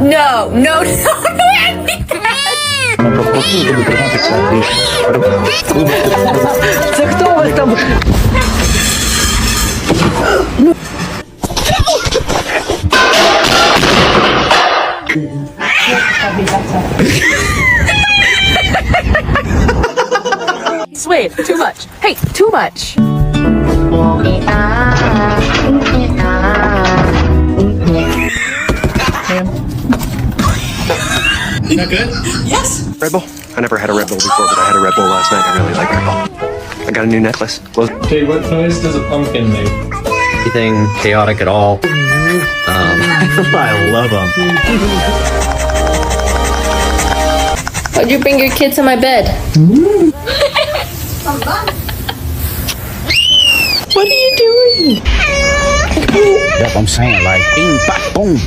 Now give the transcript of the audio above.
No, no, no, no, Це хто у вас там? Wait, too much. Hey, too much. Not good? Yes. Red Bull? I never had a Red Bull before, but I had a Red Bull last night. I really like Red Bull. I got a new necklace. Well, Okay, what noise does a pumpkin make? Anything chaotic at all. I love them. Why'd you bring your kid to my bed? What are you doing? That's what I'm saying. Like, bing, bop, boom, boom.